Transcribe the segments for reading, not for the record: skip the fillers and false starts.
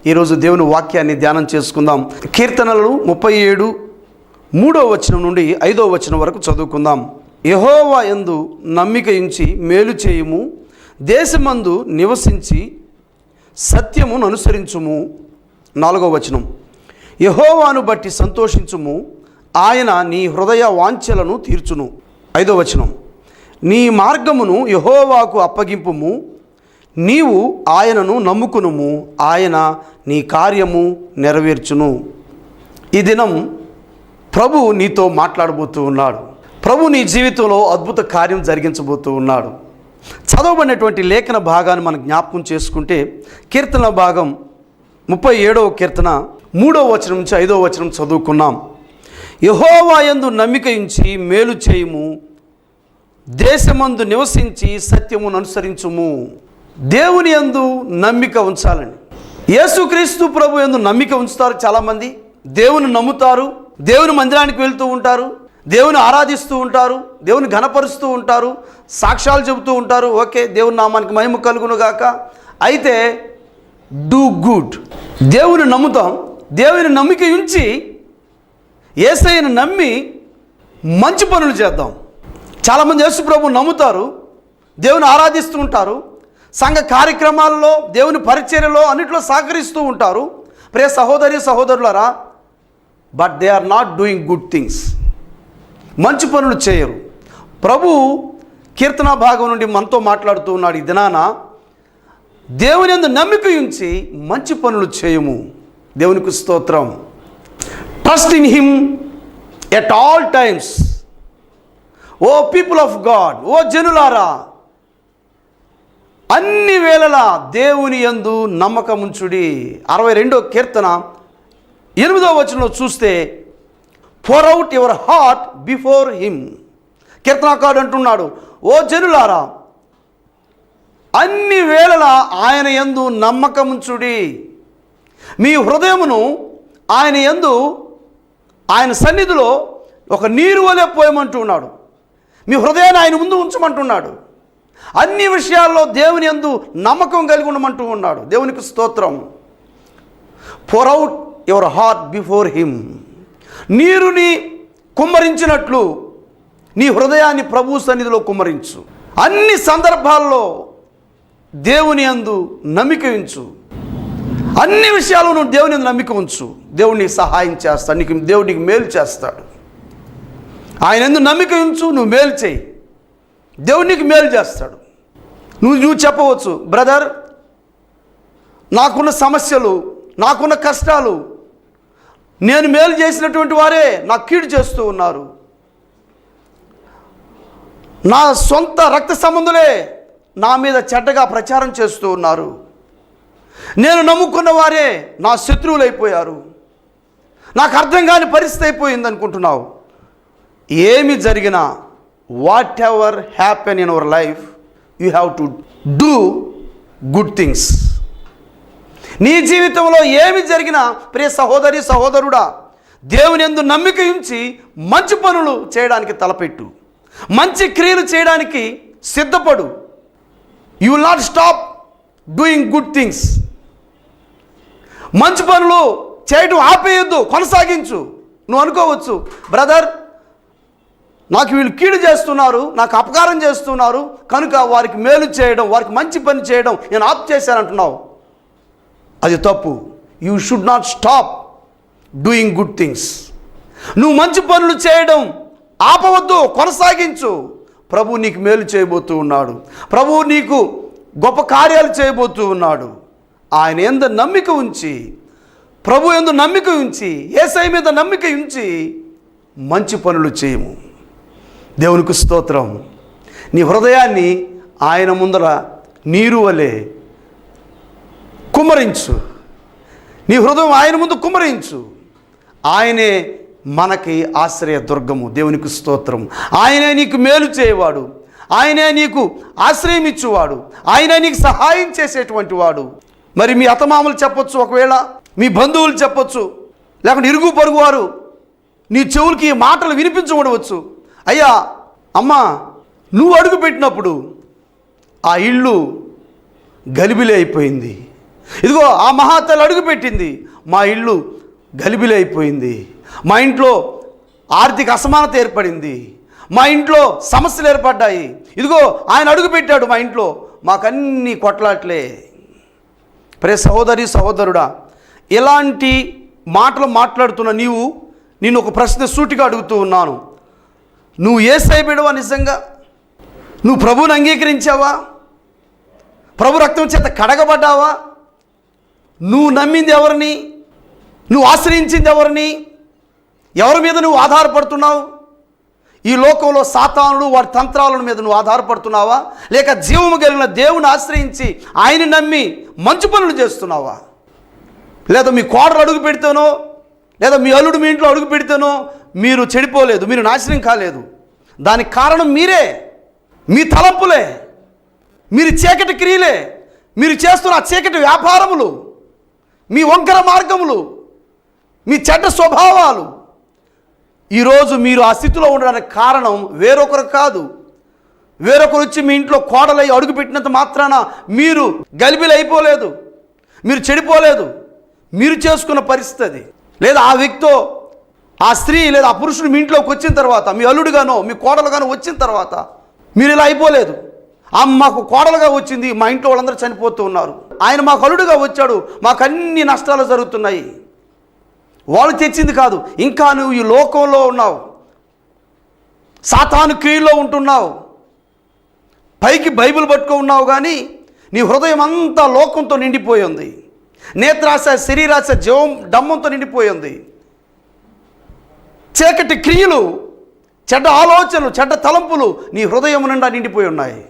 ఈరోజు దేవుని వాక్యాన్ని ధ్యానం చేసుకుందాం. కీర్తనలు 37 3వ వచనం నుండి 5వ వచనం వరకు చదువుకుందాం. యెహోవా యందు నమ్మిక ఉంచి మేలు చేయుము, దేశమందు నివసించి సత్యమును అనుసరించుము. 4వ వచనం, యెహోవాను బట్టి సంతోషించుము, ఆయన నీ హృదయ వాంఛలను తీర్చును. 5వ వచనం, నీ మార్గమును యెహోవాకు అప్పగింపుము, నీవు ఆయనను నమ్ముకునుము, ఆయన నీ కార్యము నెరవేర్చును. ఈ దినం ప్రభు నీతో మాట్లాడబోతూ ఉన్నాడు. ప్రభు నీ జీవితంలో అద్భుత కార్యం జరిగించబోతూ ఉన్నాడు. చదవబడినటువంటి లేఖన భాగాన్ని మనం జ్ఞాపకం చేసుకుంటే కీర్తన భాగం 37వ కీర్తన 3వ వచనం నుంచి 5వ వచనం చదువుకున్నాం. యెహోవా యందు నమ్మిక ఉంచి మేలు చేయుము, దేశమందు నివసించి సత్యమును అనుసరించుము. దేవుని యందు నమ్మిక ఉంచాలని, యేసుక్రీస్తు ప్రభు యందు నమ్మిక ఉంచుతారు చాలామంది. దేవుని నమ్ముతారు, దేవుని మందిరానికి వెళ్తూ ఉంటారు, దేవుని ఆరాధిస్తూ ఉంటారు, దేవుని ఘనపరుస్తూ ఉంటారు, సాక్ష్యాలు చెబుతూ ఉంటారు. ఓకే, దేవుని నామానికి మహిమ కలుగును గాక. అయితే డూ గుడ్. దేవుని నమ్ముతాం, దేవుని నమ్మిక ఉంచి యేసయ్యను నమ్మి మంచి పనులు చేద్దాం. చాలామంది యేసు ప్రభు నమ్ముతారు, దేవుని ఆరాధిస్తూ ఉంటారు, సంఘ కార్యక్రమాల్లో దేవుని పరిచర్యలో అన్నిట్లో సహకరిస్తూ ఉంటారు. ప్రియ సహోదరి సహోదరులారా, but they are not doing good things. మంచి పనులు చేయరు. ప్రభు కీర్తన భాగం నుండి మనతో మాట్లాడుతూ ఉన్నాడు. ఈ దినాన దేవుని యందు నమ్మిక ఉంచి మంచి పనులు చేయము. దేవునికి స్తోత్రం. Trust in him at all times. O people of God, O జనులారా, అన్ని వేళలా దేవుని యందు నమ్మకముంచుడి. 62వ కీర్తన 8వ వచనంలో చూస్తే, pour out your heart before him. కీర్తనకారుడు అంటున్నాడు, ఓ జనులారా, అన్ని వేళలా ఆయన యందు నమ్మకముంచుడి. మీ హృదయమును ఆయన యందు, ఆయన సన్నిధిలో ఒక నీరు వలె పోయమంటున్నాడు. మీ హృదయాన్ని ఆయన ముందు ఉంచమంటున్నాడు. అన్ని విషయాల్లో దేవుని యందు నమ్మకం కలిగి ఉండమంటూ ఉన్నాడు. దేవునికి స్తోత్రం. pour out your heart before him. నీరుని కుమ్మరించినట్లు నీ హృదయాన్ని ప్రభు సన్నిధిలో కుమ్మరించు. అన్ని సందర్భాల్లో దేవుని యందు నమ్మిక ఉంచు. అన్ని విషయాల్లో నువ్వు దేవుని యందు నమ్మిక ఉంచు. దేవుడిని సహాయం చేస్తాడు, దేవుడికి మేలు చేస్తాడు. ఆయన యందు నమ్మిక ఉంచు, నువ్వు మేలు చేయి, దేవునికి మేలు చేస్తాడు. నువ్వు చెప్పవచ్చు, బ్రదర్, నాకున్న సమస్యలు, నాకున్న కష్టాలు, నేను మేలు చేసినటువంటి వారే నాకు కీడు చేస్తూ ఉన్నారు, నా సొంత రక్త సంబంధులే నా మీద చెడ్డగా ప్రచారం చేస్తూ ఉన్నారు, నేను నమ్ముకున్న వారే నా శత్రువులు అయిపోయారు, నాకు అర్థం కాని పరిస్థితి అయిపోయింది అనుకుంటున్నావు. ఏమి జరిగినా, what ever happen in our life, you have to do good things. నీ జీవితంలో ఏమి జరిగినా ప్రియ సహోదరి సహోదరుడా, దేవుని యందు నమ్మిక ఉంచి మంచి పనులు చేయడానికి తలపెట్టు, మంచి క్రియలు చేయడానికి సిద్ధపడు. You will not stop doing good things. మంచి పనులు చేయడం ఆపేయొద్దు, కొనసాగించు. నువ్వు అనుకోవచ్చు, బ్రదర్, నాకు వీళ్ళు కీడు చేస్తున్నారు, నాకు అపకారం చేస్తున్నారు, కనుక వారికి మేలు చేయడం, వారికి మంచి పని చేయడం నేను ఆప్ చేశానంటున్నావు. అది తప్పు. You should not stop doing good things. నువ్వు మంచి పనులు చేయడం ఆపవద్దు, కొనసాగించు. ప్రభు నీకు మేలు చేయబోతూ ఉన్నాడు. ప్రభువు నీకు గొప్ప కార్యాలు చేయబోతూ ఉన్నాడు. ఆయన యందు నమ్మిక ఉంచి, ప్రభు యందు నమ్మిక ఉంచి, యేసయ్య మీద నమ్మిక ఉంచి మంచి పనులు చేయము. దేవునికి స్తోత్రం. నీ హృదయాన్ని ఆయన ముందర నీరు వలె కుమ్మరించు. నీ హృదయం ఆయన ముందు కుమ్మరించు. ఆయనే మనకి ఆశ్రయ దుర్గము. దేవునికి స్తోత్రం. ఆయనే నీకు మేలు చేయవాడు, ఆయనే నీకు ఆశ్రయం ఇచ్చేవాడు, ఆయనే నీకు సహాయం చేసేటువంటి వాడు. మరి మీ అత్తమామలు చెప్పొచ్చు, ఒకవేళ మీ బంధువులు చెప్పొచ్చు, లేకుంటే ఇరుగు పొరుగు వారు నీ చెవులకి ఈ మాటలు వినిపించబడవచ్చు. అయ్యా, అమ్మా, నువ్వు అడుగు పెట్టినప్పుడు ఆ ఇల్లు గలిబిలి అయిపోయింది, ఇదిగో ఆ మహాతల్లి అడుగుపెట్టింది, మా ఇల్లు గలిబిలైపోయింది, మా ఇంట్లో ఆర్థిక అసమానత ఏర్పడింది, మా ఇంట్లో సమస్యలు ఏర్పడ్డాయి, ఇదిగో ఆయన అడుగుపెట్టాడు మా ఇంట్లో, మాకన్నీ కొట్లాట్లే. ప్రే సహోదరి సహోదరుడా, ఇలాంటి మాటలు మాట్లాడుతున్న నేను ఒక ప్రశ్న సూటిగా అడుగుతూ ఉన్నాను. నువ్వు యేసయ్య బిడ్డవా? నిజంగా నువ్వు ప్రభువుని అంగీకరించావా? ప్రభు రక్తం చేత కడగబడ్డావా? నువ్వు నమ్మింది ఎవరిని? నువ్వు ఆశ్రయించింది ఎవరిని? ఎవరి మీద నువ్వు ఆధారపడుతున్నావు? ఈ లోకంలో సాతానుడు వారి తంత్రాల మీద నువ్వు ఆధారపడుతున్నావా? లేక జీవము కలిగిన దేవుని ఆశ్రయించి ఆయన నమ్మి మంచి పనులు చేస్తున్నావా? లేదా మీ కోడలు అడుగు పెడితేనో, లేదా మీ అల్లుడు మీ ఇంట్లో అడుగు పెడితేనో మీరు చెడిపోలేదు, మీరు నాశనం కాలేదు. దానికి కారణం మీరే, మీ తలంపులే, మీరు చీకటి క్రియలే, మీరు చేస్తున్న చీకటి వ్యాపారములు, మీ వంకర మార్గములు, మీ చెడ్డ స్వభావాలు. ఈరోజు మీరు ఆ స్థితిలో ఉండడానికి కారణం వేరొకరు కాదు. వేరొకరు వచ్చి మీ ఇంట్లో కోడలై అడుగుపెట్టినంత మాత్రాన మీరు గలిబిలి అయిపోలేదు, మీరు చెడిపోలేదు. మీరు చేసుకున్న పరిస్థితి, లేదా ఆ వ్యక్తితో ఆ స్త్రీ లేదా ఆ పురుషుడు మీ ఇంట్లోకి వచ్చిన తర్వాత, మీ అల్లుడుగానో మీ కోడలుగానో వచ్చిన తర్వాత మీరు ఇలా అయిపోలేదు. మాకు కోడలుగా వచ్చింది, మా ఇంట్లో వాళ్ళందరూ చనిపోతూ ఉన్నారు, ఆయన మాకు అల్లుడుగా వచ్చాడు, మాకు అన్ని నష్టాలు జరుగుతున్నాయి. వాళ్ళు తెచ్చింది కాదు, ఇంకా నువ్వు ఈ లోకంలో ఉన్నావు, సాతాను క్రియలో ఉంటున్నావు, పైకి బైబిల్ పట్టుకో ఉన్నావు, కానీ నీ హృదయం అంతా లోకంతో నిండిపోయి ఉంది. నేత్రాశ, శరీరాశ, జీవం డమ్మంతో నిండిపోయి ఉంది. చీకటి క్రియలు, చెడ్డ ఆలోచనలు, చెడ్డ తలంపులు నీ హృదయం నిండా నిండిపోయి ఉన్నాయి.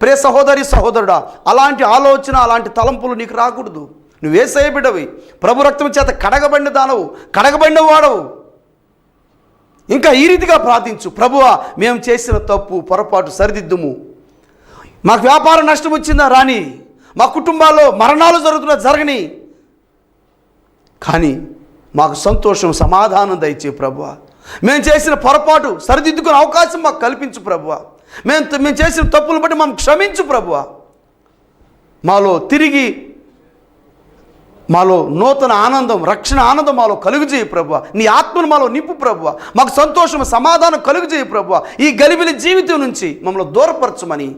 ప్రియ సహోదరి సహోదరుడా, అలాంటి ఆలోచన, అలాంటి తలంపులు నీకు రాకూడదు. నువ్వు యేసయ్య బిడ్డవి, ప్రభు రక్తం చేత కడగబడిన దానవు, కడగబడిన వాడవు. ఇంకా ఈ రీతిగా ప్రార్థించు, ప్రభువా మేము చేసిన తప్పు పొరపాటు సరిదిద్దుము, మాకు వ్యాపార నష్టం వచ్చిందా రాని, మా కుటుంబాల్లో మరణాలు జరగని, కానీ మాకు సంతోషం సమాధానం దయచే ప్రభువా. మేము చేసిన పొరపాటు సరిదిద్దుకునే అవకాశం మాకు కల్పించు ప్రభువా. మేము చేసిన తప్పులను బట్టి మనం క్షమించు ప్రభువా. మాలో నూతన ఆనందం, రక్షణ ఆనందం మాలో కలుగుజేయి ప్రభువా. నీ ఆత్మను మాలో నింపు ప్రభువా. మాకు సంతోషం సమాధానం కలుగుజేయి ప్రభువా. ఈ గలిబిలి జీవితం నుంచి మమ్మల్ని దూరపరచమని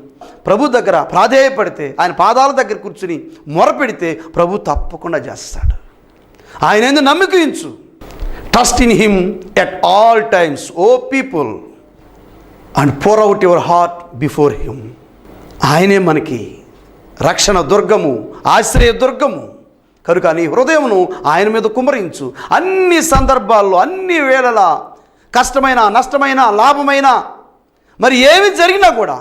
ప్రభు దగ్గర ప్రాధేయపడితే, ఆయన పాదాల దగ్గర కూర్చుని మొరపెడితే ప్రభు తప్పకుండా చేస్తాడు. ఆయన ఎందుకు నమ్మకించు. Trust in him at all times O people and pour out your heart before him. ఆయనే మనకి రక్షణ దుర్గము, ఆశ్రయ దుర్గము. కనుక నీ హృదయమును ఆయన మీద కుమ్మరించు. అన్ని సందర్భాల్లో, అన్ని వేళలా, కష్టమైన, నష్టమైన, లాభమైన, మరి ఏమి జరిగినా కూడా,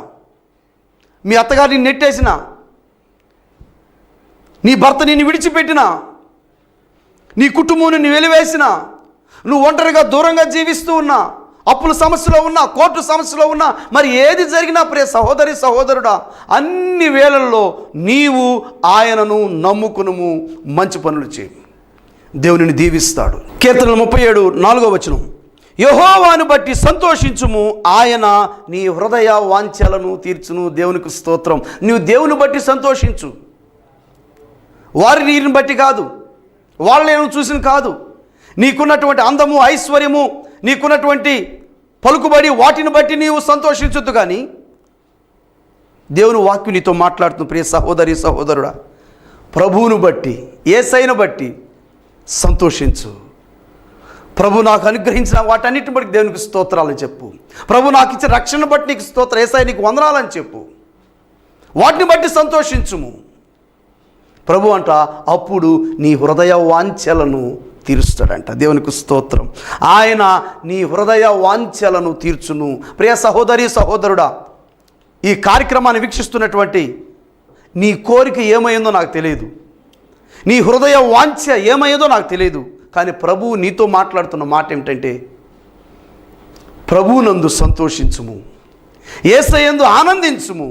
మీ అత్తగారు నిన్ను నెట్టేసినా, నీ భర్త నిన్ను విడిచిపెట్టినా, నీ కుటుంబం నిన్ను వెలివేసినా, నువ్వు ఒంటరిగా దూరంగా జీవిస్తూ ఉన్నా, అప్పుల సమస్యలో ఉన్నా, కోర్టు సమస్యలో ఉన్నా, మరి ఏది జరిగినా ప్రియ సహోదరి సహోదరుడా, అన్ని వేళల్లో నీవు ఆయనను నమ్ముకునుము, మంచి పనులు చేయి, దేవునిని దీవిస్తాడు. కీర్తనలు 37:4 యెహోవాను బట్టి సంతోషించుము, ఆయన నీ హృదయ వాంఛలను తీర్చును. దేవునికి స్తోత్రం. నీవు దేవుని బట్టి సంతోషించు, వారిని బట్టి కాదు, వాళ్ళని చూసిన కాదు. నీకున్నటువంటి అందము, ఐశ్వర్యము, నీకున్నటువంటి పలుకుబడి, వాటిని బట్టి నీవు సంతోషించొద్దు. కానీ దేవుని వాక్యం నీతో మాట్లాడుతున్న ప్రియ సహోదరి సహోదరుడా, ప్రభువును బట్టి, యేసయ్యను బట్టి సంతోషించు. ప్రభు నాకు అనుగ్రహించిన వాటన్నిటిని బట్టి దేవునికి స్తోత్రాలు చెప్పు. ప్రభు నాకు ఇచ్చిన రక్షణ బట్టి నీకు స్తోత్రం, యేసయ్య నీకు వందనాలని చెప్పు. వాటిని బట్టి సంతోషించుము. ప్రభు అంట అప్పుడు నీ హృదయ వాంఛలను తీరుస్తాడంట. దేవునికి స్తోత్రం. ఆయన నీ హృదయ వాంఛలను తీర్చును. ప్రియ సహోదరి సహోదరుడా, ఈ కార్యక్రమాన్ని వీక్షిస్తున్నటువంటి నీ కోరిక ఏమైందో నాకు తెలియదు, నీ హృదయ వాంఛ ఏమైందో నాకు తెలియదు. కానీ ప్రభువు నీతో మాట్లాడుతున్న మాట ఏమిటంటే, ప్రభువునందు సంతోషించుము, యేసయ్యందు ఆనందించుము.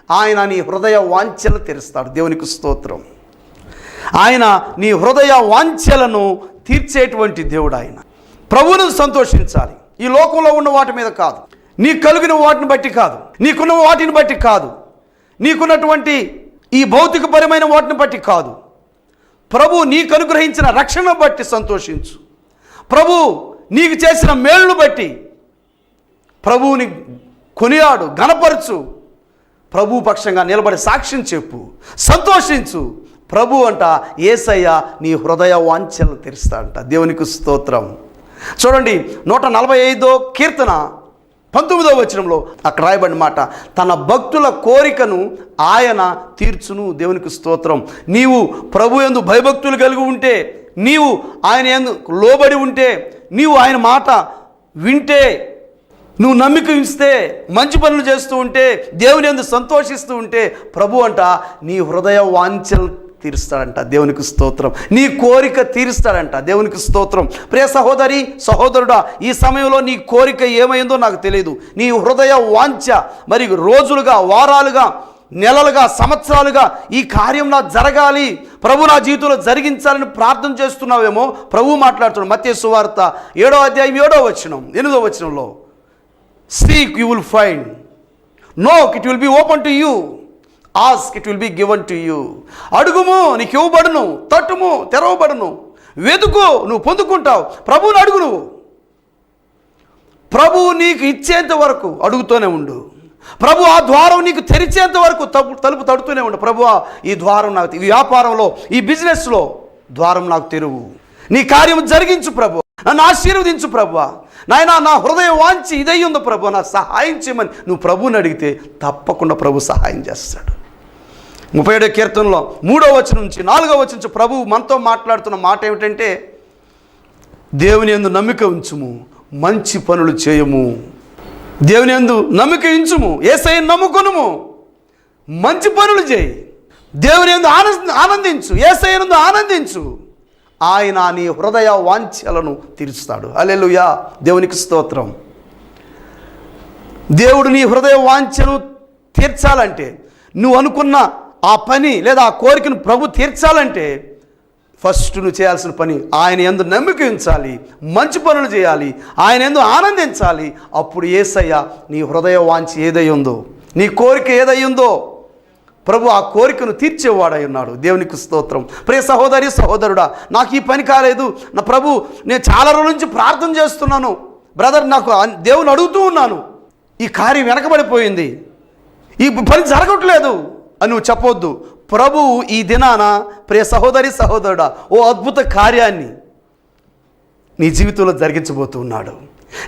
ఆయన నీ హృదయ వాంఛలు తీరుస్తాడు. దేవునికి స్తోత్రం. ఆయన నీ హృదయ వాంఛలను తీర్చేటువంటి దేవుడు. ఆయన ప్రభువును సంతోషించాలి. ఈ లోకంలో ఉన్న వాటి మీద కాదు, నీకు కలిగిన వాటిని బట్టి కాదు, నీకున్న వాటిని బట్టి కాదు, నీకున్నటువంటి ఈ భౌతికపరమైన వాటిని బట్టి కాదు. ప్రభు నీకు అనుగ్రహించిన రక్షణ బట్టి సంతోషించు. ప్రభు నీకు చేసిన మేలును బట్టి ప్రభువుని కొనియాడు, ఘనపరచు. ప్రభు పక్షంగా నిలబడి సాక్ష్యం చెప్పు, సంతోషించు. ప్రభు అంట యేసయ్య నీ హృదయ వాంఛలు తీరుస్తాడంట. దేవునికి స్తోత్రం. చూడండి 145వ కీర్తన 19వ వచనంలో అక్కడ రాయబడిన మాట, తన భక్తుల కోరికను ఆయన తీర్చును. దేవునికి స్తోత్రం. నీవు ప్రభు యందు భయభక్తులు కలిగి ఉంటే, నీవు ఆయన యందు లోబడి ఉంటే, నీవు ఆయన మాట వింటే, నువ్వు నమ్మిక ఉంచితే, మంచి పనులు చేస్తూ ఉంటే, దేవుని యందు సంతోషిస్తూ ఉంటే, ప్రభు అంట నీ హృదయ వాంఛలు తీరుస్తాడంట. దేవునికి స్తోత్రం. నీ కోరిక తీరుస్తాడంట. దేవునికి స్తోత్రం. ప్రియ సహోదరి, సహోదరుడా, ఈ సమయంలో నీ కోరిక ఏమైందో నాకు తెలియదు. నీ హృదయ వాంఛ మరి రోజులుగా, వారాలుగా, నెలలుగా, సంవత్సరాలుగా ఈ కార్యం నా జరగాలి, ప్రభు నా జీవితంలో జరిగించాలని ప్రార్థన చేస్తున్నావేమో. ప్రభు మాట్లాడుతున్నాడు. మత్తయి సువార్త 7వ అధ్యాయం 7వ వచనం 8వ వచనంలో, seek you will find, knock it will be open to you, ask it will be given to you. అడుగుము నీకు ఇవ్వబడును, తట్టుము తెరవబడును, వెతుకు నువ్వు పొందుకుంటావు. ప్రభువుని అడుగు. నువ్వు ప్రభువు నీకు ఇచ్చేంత వరకు అడుగుతూనే ఉండు. ప్రభు ఆ ద్వారం నీకు తెరిచేంత వరకు తలుపు తడుతూనే ఉండు. ప్రభు ఈ ద్వారం నాకు, ఈ వ్యాపారంలో, ఈ బిజినెస్లో ద్వారం నాకు తెరువు, నీ కార్యం జరిగించు ప్రభు, నన్ను ఆశీర్వదించు ప్రభు, నాయనా నా హృదయం వాంచి ఇదై ఉంది ప్రభు, నా సహాయం చేయమని నువ్వు ప్రభువుని అడిగితే తప్పకుండా ప్రభు సహాయం చేస్తాడు. 37వ కీర్తనలో 3వ వచనం నుంచి 4వ వచనం నుంచి ప్రభు మనతో మాట్లాడుతున్న మాట ఏమిటంటే, దేవుని యందు నమ్మిక ఉంచుము, మంచి పనులు చేయము. దేవుని యందు నమ్మిక ఉంచుము, యేసయ్యను నమ్ముకొనుము, మంచి పనులు చేయి. దేవుని యందు ఆనందించు, యేసయ్యనందు ఆనందించు. ఆయన నీ హృదయ వాంఛలను తీరుస్తాడు. హల్లెలూయా. దేవునికి స్తోత్రం. దేవుడు నీ హృదయ వాంఛను తీర్చాలంటే, నువ్వు అనుకున్న ఆ పని లేదా ఆ కోరికను ప్రభు తీర్చాలంటే, ఫస్ట్ నువ్వు చేయాల్సిన పని ఆయన యందు నమ్మిక ఉంచాలి, మంచి పనులు చేయాలి, ఆయన యందు ఆనందించాలి. అప్పుడు యేసయ్య నీ హృదయ వాంఛ ఏదై ఉందో, నీ కోరిక ఏదై ఉందో, ప్రభు ఆ కోరికను తీర్చేవాడై ఉన్నాడు. దేవునికి స్తోత్రం. ప్రియ సహోదరి, సహోదరుడా, నాకు ఈ పని కాలేదు, నా ప్రభు నేను చాలా రోజుల నుంచి ప్రార్థన చేస్తున్నాను బ్రదర్, నాకు దేవుని అడుగుతూ ఉన్నాను, ఈ కార్యం వెనకబడిపోయింది, ఈ పని జరగట్లేదు అని నువ్వు చెప్పొద్దు. ప్రభు ఈ దినాన ప్రియ సహోదరి, సహోదరుడా, ఓ అద్భుత కార్యాన్ని నీ జీవితంలో జరిగించబోతూ ఉన్నాడు.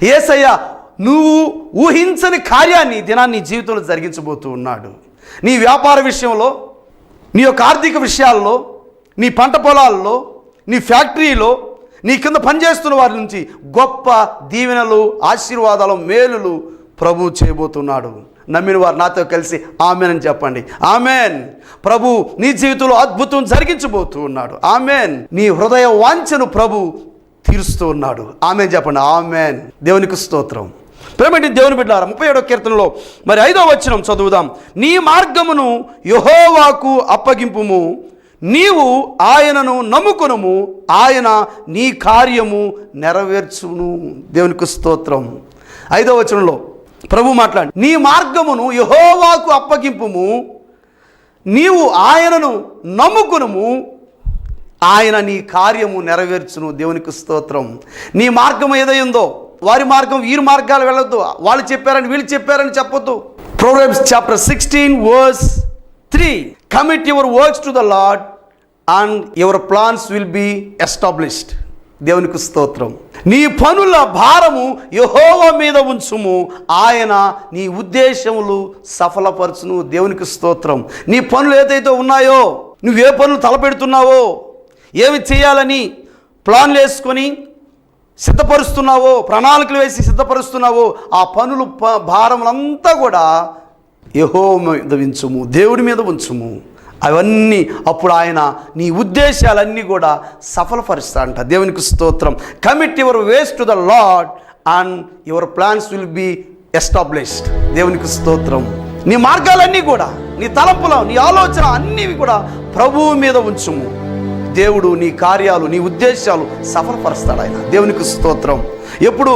యేసయ్య నువ్వు ఊహించని కార్యాన్ని ఈ దినాన్ని నీ జీవితంలో జరిగించబోతూ ఉన్నాడు. నీ వ్యాపార విషయంలో, నీ యొక్క ఆర్థిక విషయాల్లో, నీ పంట పొలాల్లో, నీ ఫ్యాక్టరీలో, నీ కింద పనిచేస్తున్న వారి నుంచి గొప్ప దీవెనలు, ఆశీర్వాదాలు, మేలులు ప్రభు చేయబోతున్నాడు. నమ్మిన వారు నాతో కలిసి ఆమెన్ అని చెప్పండి. ఆమెన్. ప్రభు నీ జీవితంలో అద్భుతం జరిగించబోతూ ఉన్నాడు. ఆమెన్. నీ హృదయ వాంఛను ప్రభు తీరుస్తూ ఉన్నాడు. ఆమెన్ చెప్పండి. ఆమెన్. దేవునికి స్తోత్రం. ప్రేమటి దేవుని బిడ్డలారా, 37వ కీర్తనలో మరి 5వ వచనం చదువుదాం. నీ మార్గమును యెహోవాకు అప్పగింపుము, నీవు ఆయనను నమ్ముకొనుము, ఆయన నీ కార్యము నెరవేర్చును. దేవునికి స్తోత్రం. 5వ వచనంలో ప్రభు మాట్లాడి, నీ మార్గమును యెహోవాకు అప్పగింపుము, నీవు ఆయనను నమ్ముకొనుము, ఆయన నీ కార్యము నెరవేర్చును. దేవునికి స్తోత్రం. నీ మార్గం ఏదైందో, వారి మార్గం వీరి మార్గాలు వెళ్ళొద్దు, వాళ్ళు చెప్పారని వీళ్ళు చెప్పారని చెప్పొద్దు. Proverbs chapter 16 verse 3, commit your works to the Lord and your plans will be established. దేవునికి స్తోత్రం. నీ పనుల భారము యెహోవా మీద ఉంచుము, ఆయన నీ ఉద్దేశములు సఫలపరచును. దేవునికి స్తోత్రం. నీ పనులు ఏదైతే ఉన్నాయో, నువ్వే పనులు తలపెడుతున్నావో, ఏమి చేయాలని ప్లాన్లు వేసుకొని సిద్ధపరుస్తున్నావో, ప్రణాళికలు వేసి సిద్ధపరుస్తున్నావో, ఆ పనులు భారములంతా కూడా యెహోవా మీద ఉంచుము, దేవుడి మీద ఉంచుము. అవన్నీ అప్పుడు ఆయన నీ ఉద్దేశాలన్నీ కూడా సఫలపరుస్తాడంట. దేవునికి స్తోత్రం. Commit your ways to the Lord and your plans will be established. దేవునికి స్తోత్రం. నీ మార్గాలన్నీ కూడా, నీ తలంపులు, నీ ఆలోచన అన్నీ కూడా ప్రభువు మీద ఉంచుము. దేవుడు నీ కార్యాలు, నీ ఉద్దేశాలు సఫలపరుస్తాడు ఆయన. దేవునికి స్తోత్రం. ఎప్పుడు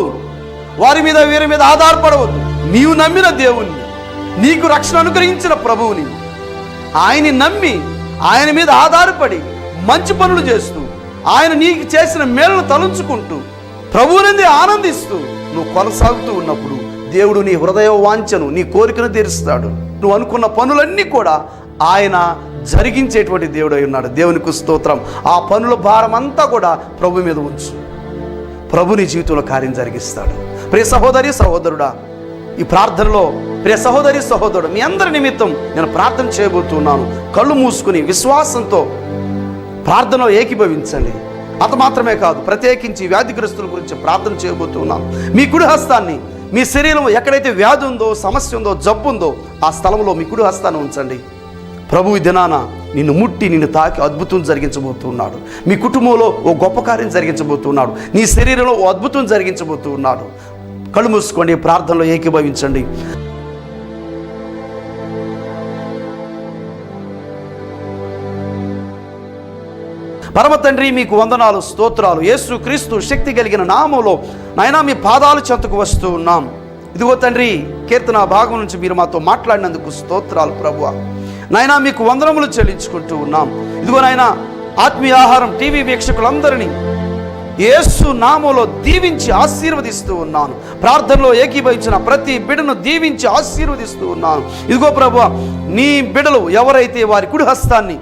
వారి మీద వీరి మీద ఆధారపడవద్దు. నీవు నమ్మిన దేవుణ్ణి, నీకు రక్షణ అనుగ్రహించిన ప్రభువుని, ఆయన్ని నమ్మి ఆయన మీద ఆధారపడి మంచి పనులు చేస్తూ, ఆయన నీకు చేసిన మేలును తలుచుకుంటూ, ప్రభువునందే ఆనందిస్తూ నువ్వు కొనసాగుతూ ఉన్నప్పుడు దేవుడు నీ హృదయ వాంఛను, నీ కోరికను తీరుస్తాడు. నువ్వు అనుకున్న పనులన్నీ కూడా ఆయన జరిగించేటువంటి దేవుడు అయి ఉన్నాడు. దేవునికి స్తోత్రం. ఆ పనుల భారం అంతా కూడా ప్రభు మీద ఉంచు. ప్రభు నీ జీవితంలో కార్యం జరిగిస్తాడు. ప్రియ సహోదరి సహోదరుడా, ఈ ప్రార్థనలో ప్రియ సహోదరి సహోదరుడు, మీ అందరి నిమిత్తం నేను ప్రార్థన చేయబోతున్నాను. కళ్ళు మూసుకుని విశ్వాసంతో ప్రార్థనలో ఏకీభవించండి. అంత మాత్రమే కాదు, ప్రత్యేకించి వ్యాధిగ్రస్తుల గురించి ప్రార్థన చేయబోతున్నాను. మీ కుడి హస్తాన్ని మీ శరీరంలో ఎక్కడైతే వ్యాధి ఉందో, సమస్య ఉందో, జబ్బు ఉందో ఆ స్థలంలో మీ కుడి హస్తాన్ని ఉంచండి. ప్రభు ఈ దినాన నిన్ను ముట్టి నిన్ను తాకి అద్భుతం జరిగించబోతున్నాడు. మీ కుటుంబంలో ఓ గొప్ప కార్యం జరిగించబోతున్నాడు. నీ శరీరంలో ఓ అద్భుతం జరిగించబోతున్నాడు. కళ్ళు మూసుకోండి, ప్రార్థనలో ఏకీభవించండి. పరమ తండ్రి, మీకు వందనాలు, స్తోత్రాలు. యేసు క్రీస్తు శక్తి కలిగిన నామంలో నాయనా మీ పాదాలు చెంతకు వస్తూ ఉన్నాం. ఇదిగో తండ్రి, కీర్తన భాగం నుంచి మీరు మాతో మాట్లాడినందుకు స్తోత్రాలు ప్రభువా. నాయనా మీకు వందనములు చెల్లించుకుంటూ ఉన్నాం. ఇదిగో నాయనా ఆత్మీయ ఆహారం టీవీ వీక్షకులందరినీ యేసు నామములో దీవించి ఆశీర్వదిస్తూ ఉన్నాను. ప్రార్థనలో ఏకీభవించిన ప్రతి బిడ్డను దీవించి ఆశీర్వదిస్తూ ఉన్నాను. ఇదిగో ప్రభువా, నీ బిడ్డలు ఎవరైతే వారి కుడి హస్తాన్ని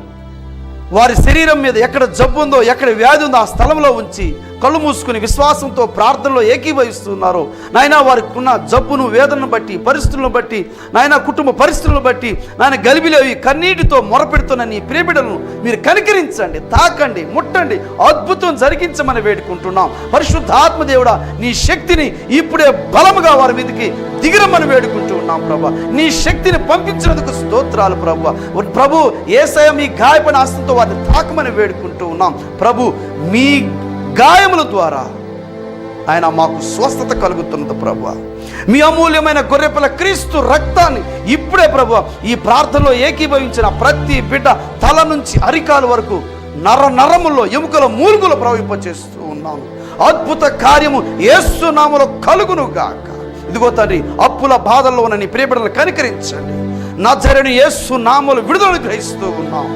వారి శరీరం మీద ఎక్కడ జబ్బు ఉందో, ఎక్కడ వ్యాధి ఉందో ఆ స్థలంలో ఉంచి కళ్ళు మూసుకుని విశ్వాసంతో ప్రార్థనలో ఏకీభవిస్తున్నారు. నాయన వారికి ఉన్న జబ్బును, వేదనను బట్టి, పరిస్థితులను బట్టి, నాయన కుటుంబ పరిస్థితులను బట్టి, నాయన గలిబిలేవి కన్నీటితో మొరపెడుతున్న నీ ప్రియబిడ్డలను మీరు కనికరించండి, తాకండి, ముట్టండి, అద్భుతం జరిగించమని వేడుకుంటున్నాం. పరిశుద్ధాత్మ దేవుడా, నీ శక్తిని ఇప్పుడే బలముగా వారి మీదకి దిగిరమ్మని వేడుకుంటూ ఉన్నాం ప్రభా. నీ శక్తిని పంపించినందుకు స్తోత్రాలు ప్రభా. ప్రభు యేసయ్య మీ గాయపడిన హస్తంతో వారిని తాకమని వేడుకుంటూ ఉన్నాం ప్రభు. మీ గాయముల ద్వారా ఆయన మాకు స్వస్థత కలుగుతున్నది ప్రభు. మీ అమూల్యమైన గొర్రెపిల్ల క్రీస్తు రక్తాన్ని ఇప్పుడే ప్రభు ఈ ప్రార్థనలో ఏకీభవించిన ప్రతి బిడ్డ తల నుంచి అరికాలు వరకు నరముల్లో, ఎముకల మూలుగులు ప్రవహింపచేస్తూ ఉన్నాను. అద్భుత కార్యము యేసు నామములో కలుగును గాక. ఇదిగో తండ్రి, అప్పుల బాధల్లో ఉన్న నీ ప్రియబిడ్డలను కనికరించండి. నజరేయుని యేసు నామములో విడుదలను గ్రహిస్తూ ఉన్నాం.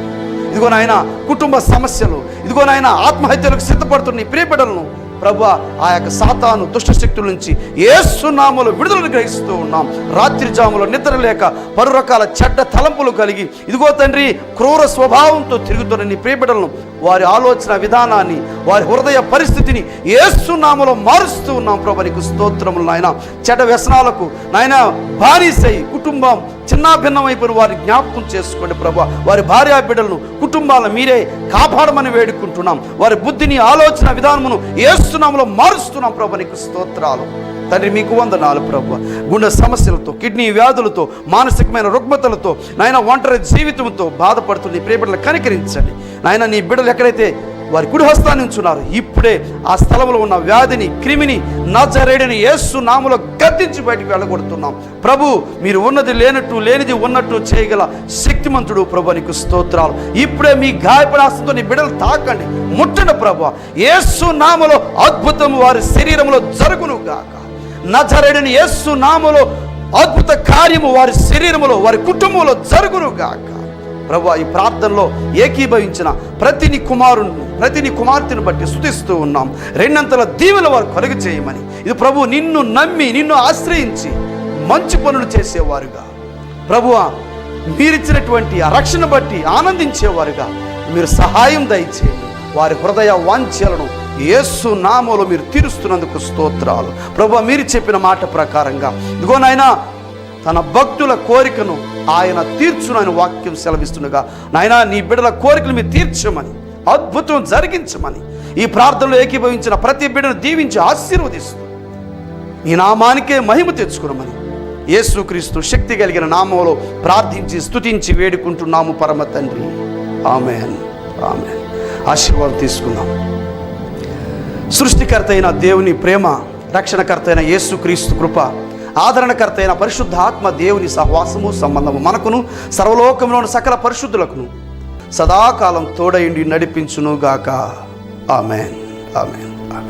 ఇదిగో నాయన కుటుంబ సమస్యలు, ఇదిగో నాయన ఆత్మహత్యలకు సిద్ధపడుతున్న నీ ప్రియబిడ్డలను ప్రభువా ఆ యొక్క సాతాను దుష్టశక్తుల నుంచి యేసు నామములో విడుదలను గ్రహిస్తూ ఉన్నాం. రాత్రి జాములో నిద్ర లేక పలు రకాల చెడ్డ తలంపులు కలిగి ఇదిగో తండ్రి క్రూర స్వభావంతో తిరుగుతున్న నీ ప్రియబిడ్డలను వారి ఆలోచన విధానాన్ని, వారి హృదయ పరిస్థితిని యేసు నామములో మారుస్తూ ఉన్నాం ప్రభు. నీకు స్తోత్రములు నాయన. చెడ్డ వ్యసనాలకు నాయన బానిసై కుటుంబం చిన్నాభిన్నమైపోయిన వారిని జ్ఞాపకం చేసుకోండి ప్రభు. వారి భార్యా బిడ్డలను, కుటుంబాలను మీరే కాపాడమని వేడుకుంటున్నాం. వారి బుద్ధిని, ఆలోచన విధానమును యేసు నామములో మారుస్తున్నాం ప్రభు. నీకు స్తోత్రాలు తండ్రి. మీకు వందనాలు ప్రభు. గుండె సమస్యలతో, కిడ్నీ వ్యాధులతో, మానసికమైన రుగ్మతలతో, నాయన ఒంటరి జీవితంతో బాధపడుతున్న నీ ప్రియబిడ్డలను కనికరించండి నాయన. నీ బిడ్డలు ఎక్కడైతే వారి కుడి హస్తాన్ని ఉంచున్నారు, ఇప్పుడే ఆ స్థలంలో ఉన్న వ్యాధిని, క్రిమిని నజరేయుని యేసు నామములో గద్దించి బయటికి వెళ్ళగొడుతున్నాం ప్రభు. మీరు ఉన్నది లేనట్టు, లేనిది ఉన్నట్టు చేయగల శక్తిమంతుడు ప్రభు. నీకు స్తోత్రాలు. ఇప్పుడే మీ గాయపడిన హస్తంతో నీ బిడ్డలు తాకండి, ముట్టండి ప్రభు. యేసు నామములో అద్భుతం వారి శరీరంలో జరుగును గాక. నజరేయుని యేసు నామములో అద్భుత కార్యము వారి శరీరములో, వారి కుటుంబంలో జరుగును గాక ప్రభు. ఈ ప్రార్థనలో ఏకీభవించిన ప్రతి నీ కుమారుని, ప్రతి నీ కుమార్తెను బట్టి స్తుతిస్తూ ఉన్నాం. రెండంతల దీవెన వారు కలుగు చేయమని. ఇది ప్రభు నిన్ను నమ్మి, నిన్ను ఆశ్రయించి మంచి పనులు చేసేవారుగా ప్రభువా, మీరిచ్చినటువంటి ఆ రక్షణ బట్టి ఆనందించేవారుగా మీరు సహాయం దయచేయండి. వారి హృదయ వాంఛలను యేసు నామములో మీరు తీరుస్తున్నందుకు స్తోత్రాలు ప్రభువా. మీరు చెప్పిన మాట ప్రకారంగా ఇదిగో నాయనా తన భక్తుల కోరికను ఆయన తీర్చునని వాక్యం సెలవిస్తుండగా నాయనా నీ బిడ్డల కోరికలు మీరు తీర్చమని, అద్భుతం జరిగించమని, ఈ ప్రార్థనలో ఏకీభవించిన ప్రతి బిడ్డను దీవించి ఆశీర్వదిస్తూ ఈ నామానికే మహిమ తెచ్చుకున్నామని యేసుక్రీస్తు శక్తి కలిగిన నామములో ప్రార్థించి స్తుతించి వేడుకుంటున్నాము పరమ తండ్రి. ఆమేన్, ఆమేన్. ఆశీర్వాదం తీసుకుందాం. సృష్టికర్త అయిన దేవుని ప్రేమ, రక్షణకర్త అయిన యేసుక్రీస్తు కృప, ఆదరణకర్త అయిన పరిశుద్ధ ఆత్మ దేవుని సహవాసము, సంబంధము మనకును సర్వలోకంలోని సకల పరిశుద్ధులకును సదాకాలం తోడయుండి నడిపించును గాక. ఆమేన్, ఆమేన్, ఆమేన్.